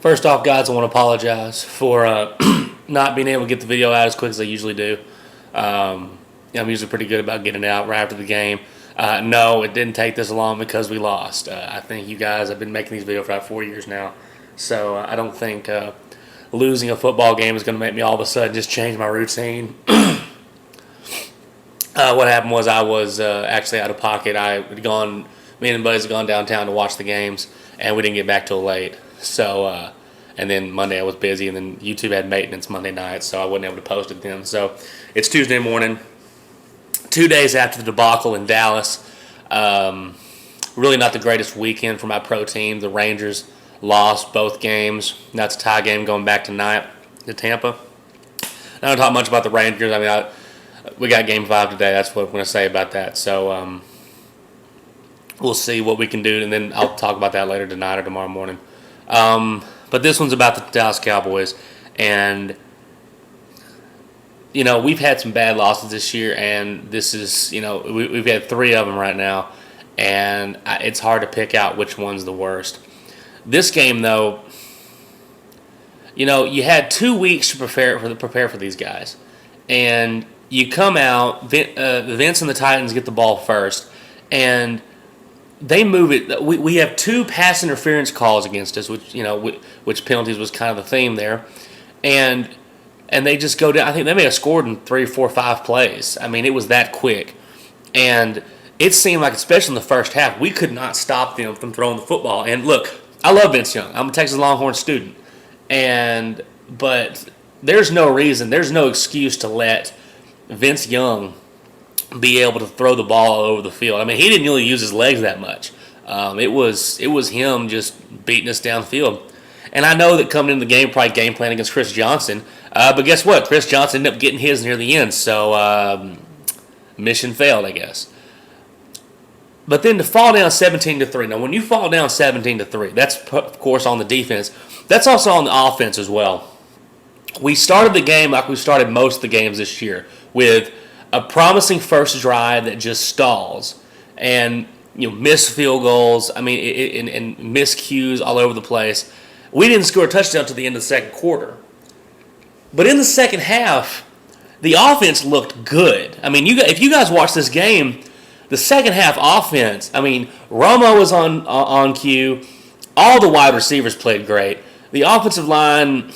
First off, guys, I want to apologize for not being able to get the video out as quick as I usually do. I'm usually pretty good about getting it out right after the game. No, it didn't take this long because we lost. I think you guys have been making these videos for about 4 years now, so I don't think losing a football game is going to make me all of a sudden just change my routine. What happened was I was actually out of pocket. Me and the buddies had gone downtown to watch the games, and we didn't get back till late. So, and then Monday I was busy, and then YouTube had maintenance Monday night, so I wasn't able to post it then. So it's Tuesday morning, 2 days after the debacle in Dallas. Really not the greatest weekend for my pro team. The Rangers lost both games. That's a tie game going back tonight to Tampa. I don't talk much about the Rangers. I mean, we got Game 5 today. That's what I'm going to say about that. So we'll see what we can do, and then I'll talk about that later tonight or tomorrow morning. But this one's about the Dallas Cowboys, and we've had some bad losses this year, and this is we've had 3 of them right now, and it's hard to pick out which one's the worst. This game, though, you had 2 weeks to prepare for these guys, and you come out. Vince and the Titans get the ball first, and they move it. We have 2 pass interference calls against us, which penalties was kind of the theme there, and they just go down. I think they may have scored in 3, 4, 5 plays. I mean, it was that quick, and it seemed like, especially in the first half, we could not stop them from throwing the football. And look, I love Vince Young. I'm a Texas Longhorn student, but there's no reason, there's no excuse to let Vince Young be able to throw the ball all over the field. I mean, he didn't really use his legs that much. It was him just beating us downfield. And I know that coming into the game, probably game plan against Chris Johnson. But guess what? Chris Johnson ended up getting his near the end. So mission failed, I guess. But then to fall down 17-3. Now, when you fall down 17-3, that's of course on the defense. That's also on the offense as well. We started the game like we started most of the games this year, with a promising first drive that just stalls, and missed field goals. I mean, and miscues all over the place. We didn't score a touchdown to the end of the second quarter, but in the second half, the offense looked good. I mean, if you guys watch this game, the second half offense. I mean, Romo was on cue. All the wide receivers played great. The offensive line,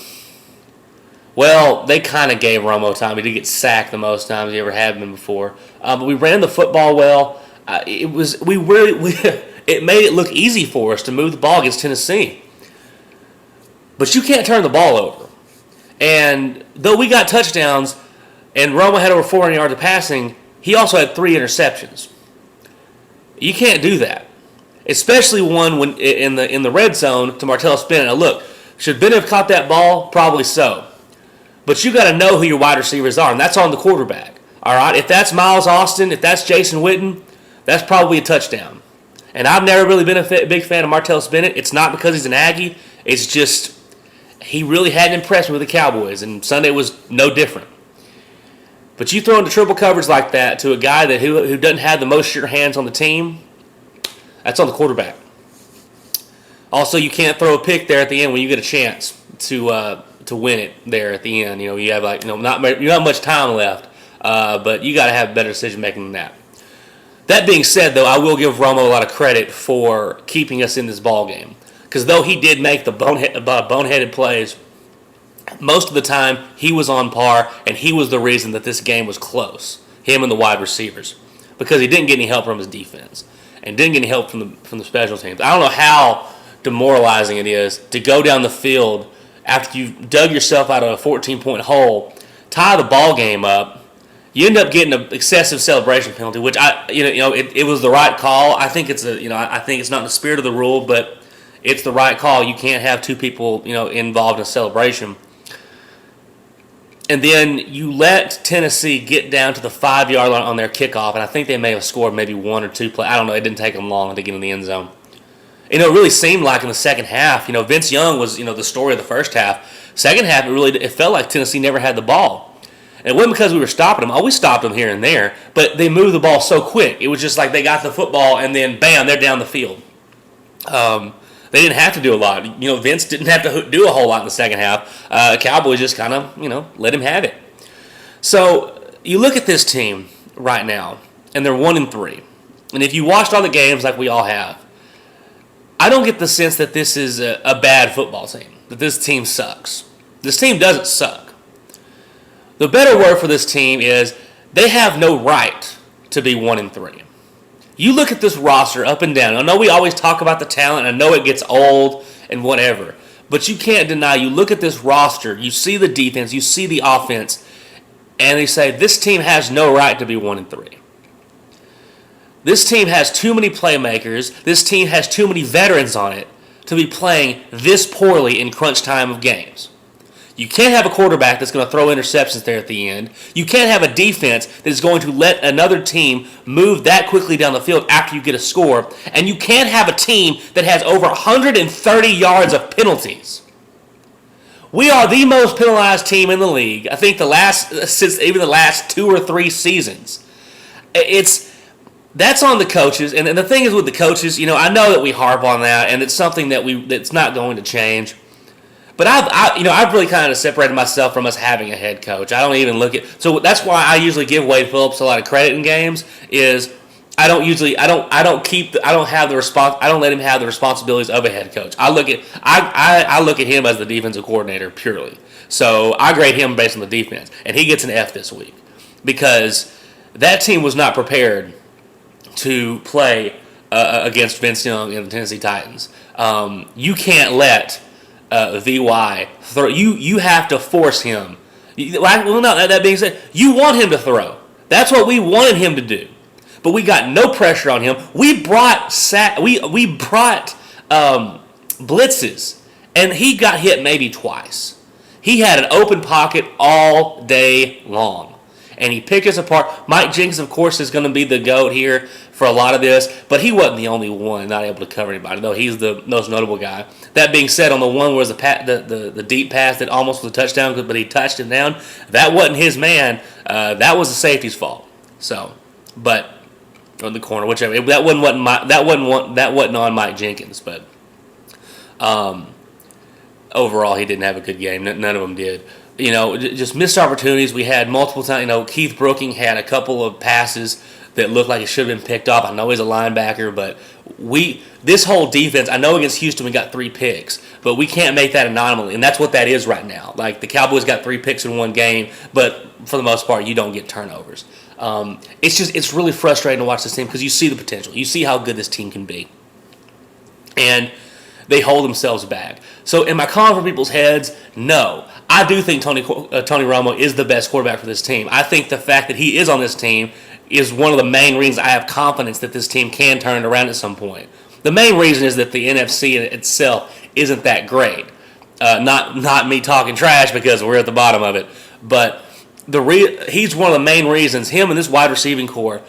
well, they kind of gave Romo time. He did get sacked the most times he ever had been before. But we ran the football well. It made it look easy for us to move the ball against Tennessee. But you can't turn the ball over. And though we got touchdowns and Romo had over 400 yards of passing, he also had 3 interceptions. You can't do that, especially one when in the red zone to Martellus Bennett. Now look, should Bennett have caught that ball? Probably so. But you got to know who your wide receivers are, and that's on the quarterback. All right, if that's Miles Austin, if that's Jason Witten, that's probably a touchdown. And I've never really been a big fan of Martellus Bennett. It's not because he's an Aggie. It's just he really hadn't impressed me with the Cowboys, and Sunday was no different. But you throw into triple coverage like that to a guy who doesn't have the most sure hands on the team, that's on the quarterback. Also, you can't throw a pick there at the end when you get a chance to win it there at the end. You have not much time left, but you got to have better decision making than that. That being said, though, I will give Romo a lot of credit for keeping us in this ball game, because though he did make the boneheaded plays, most of the time he was on par, and he was the reason that this game was close. Him and the wide receivers, because he didn't get any help from his defense and didn't get any help from the special teams. I don't know how demoralizing it is to go down the field after you've dug yourself out of a 14-point hole, tie the ball game up. You end up getting an excessive celebration penalty, which it was the right call. I think it's I think it's not in the spirit of the rule, but it's the right call. You can't have 2 people involved in a celebration. And then you let Tennessee get down to the 5-yard line on their kickoff, and I think they may have scored maybe 1 or 2 plays. I don't know. It didn't take them long to get in the end zone. It really seemed like in the second half, Vince Young was the story of the first half. Second half, it felt like Tennessee never had the ball. And it wasn't because we were stopping them. Always stopped them here and there, but they moved the ball so quick. It was just like they got the football and then bam, they're down the field. They They didn't have to do a lot. Vince didn't have to do a whole lot in the second half. Cowboys just kind of, let him have it. So you look at this team right now, and they're 1-3. And if you watched all the games like we all have, I don't get the sense that this is a bad football team, that this team sucks. This team doesn't suck. The better word for this team is they have no right to be 1-3. You look at this roster up and down. I know we always talk about the talent. I know it gets old and whatever. But you can't deny, you look at this roster, you see the defense, you see the offense, and they say this team has no right to be 1-3. This team has too many playmakers. This team has too many veterans on it to be playing this poorly in crunch time of games. You can't have a quarterback that's going to throw interceptions there at the end. You can't have a defense that is going to let another team move that quickly down the field after you get a score. And you can't have a team that has over 130 yards of penalties. We are the most penalized team in the league. I think since even the last 2 or 3 seasons. That's on the coaches, and the thing is with the coaches, I know that we harp on that, and it's something that's not going to change. But I've really kind of separated myself from us having a head coach. I don't even look at, so that's why I usually give Wade Phillips a lot of credit in games. Is I don't let him have the responsibilities of a head coach. I look at him as the defensive coordinator purely. So I grade him based on the defense, and he gets an F this week because that team was not prepared to play against Vince Young and the Tennessee Titans. You can't let VY throw. You have to force him. That being said, you want him to throw. That's what we wanted him to do. But we got no pressure on him. We brought blitzes, and he got hit maybe twice. He had an open pocket all day long. And he picked us apart. Mike Jenkins, of course, is going to be the GOAT here for a lot of this, but he wasn't the only one not able to cover anybody, though he's the most notable guy. That being said, on the one where the deep pass that almost was a touchdown, but he touched him down, that wasn't his man. That was the safety's fault. So, but on the corner, whichever, that wasn't on Mike Jenkins, but overall, he didn't have a good game. None of them did. Just missed opportunities. We had multiple times. Keith Brooking had a couple of passes that looked like it should have been picked off. I know he's a linebacker, but this whole defense, I know against Houston we got 3 picks, but we can't make that an anomaly, and that's what that is right now. Like, the Cowboys got 3 picks in one game, but for the most part, you don't get turnovers. It's really frustrating to watch this team because you see the potential. You see how good this team can be. And they hold themselves back. So am I calling for people's heads? No. I do think Tony Romo is the best quarterback for this team. I think the fact that he is on this team is one of the main reasons I have confidence that this team can turn it around at some point. The main reason is that the NFC itself isn't that great. Not me talking trash because we're at the bottom of it, but he's one of the main reasons. Him and this wide receiving core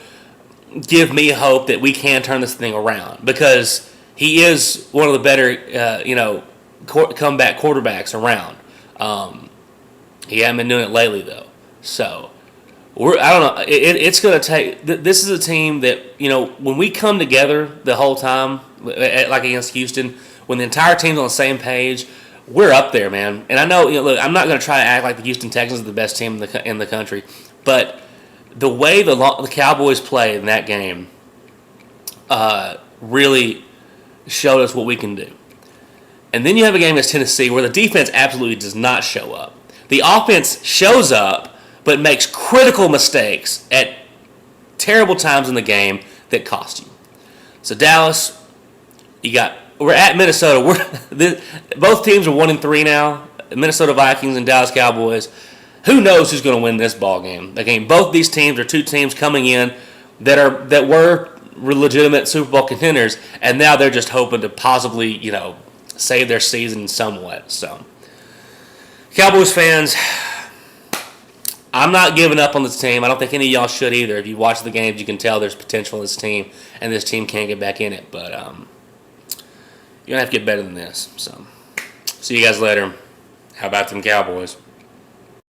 give me hope that we can turn this thing around because he is one of the better comeback quarterbacks around. He hasn't been doing it lately though, so. I don't know. It's going to take. This is a team that when we come together the whole time, like against Houston, when the entire team's on the same page, we're up there, man. And I know, look, I'm not going to try to act like the Houston Texans are the best team in the country, but the way the Cowboys played in that game really showed us what we can do. And then you have a game against Tennessee where the defense absolutely does not show up. The offense shows up, but makes critical mistakes at terrible times in the game that cost you. So Dallas, we're at Minnesota. Both teams are 1-3 now. Minnesota Vikings and Dallas Cowboys. Who knows who's going to win this ball game? Again, both these teams are 2 teams coming in that were legitimate Super Bowl contenders, and now they're just hoping to possibly save their season somewhat. So, Cowboys fans, I'm not giving up on this team. I don't think any of y'all should either. If you watch the games, you can tell there's potential in this team, and this team can't get back in it. But you're going to have to get better than this. So, see you guys later. How about them Cowboys?